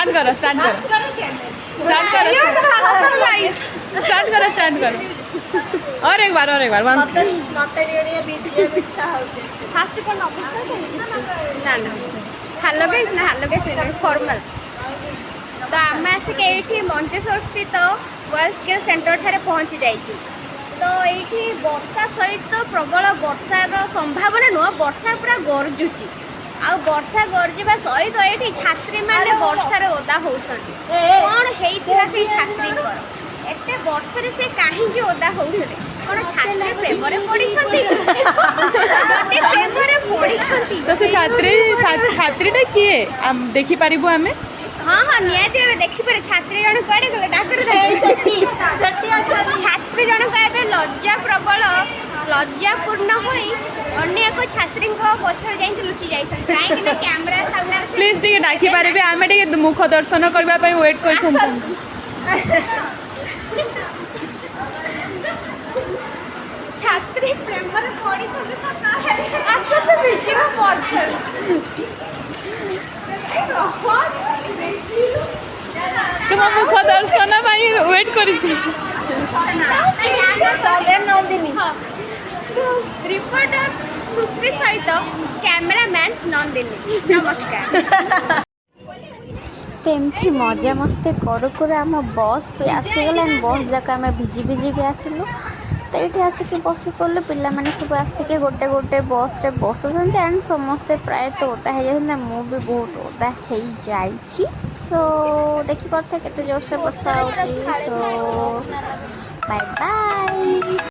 Start करो start करो start करो स्टार्ट करो और एक बार वन मते वीडियो इच्छा होचे फास्ट को नमस्कार ना हेलो गाइस फॉर्मल तो आम आसिक ये मंचेश्वर स्थित WSC सेंटर ठारे पहुँची जाइए तो ये वर्षा सहित प्रबल वर्षार संभावना नुह वर्षा पूरा गरजुची आ वर्षा गरजा सहित ये छात्री मैंने वर्षार ओदा होती कौन होता से छात्री एत वर्षा से कहीं ओदा होते कौन छात्री प्रेम पढ़ी प्रेम तो से छात्रीटा किए देखिपारू आम हाँ हाँ निहाती भाव देखिपारे छात्री जन कड़े गले डाक्टर छात्री जनक ए लज्जा प्रबल लज्जापूर्ण होई अन्य एक छात्री पछड़ जाई लुचि जाई कहीं कैमरा सामने प्लीज टिके डाकी पारे आम टे मुख दर्शन करने वेट कर छात्री प्रेम पड़ी आसत बिजी पड़े तुम मुख दर्शन वेट कर रिपोर्टर सुश्री सहित कैमरामैन नंदिनी नमस्कार तो एमती मजा मस्ती करू करू आम बस भी आसीगला बस जाक आम भिजी भिजी भी आसलु तो ये आसिक बस पड़े पिला मैंने सब आसिक गोटे गोटे बस रे बसुँच एंड समस्ते प्रायतः ओदा हो जाता मुझे बहुत ओदा हो जाइए सो देखिपे के जोर से वर्षा हो बाय बाय।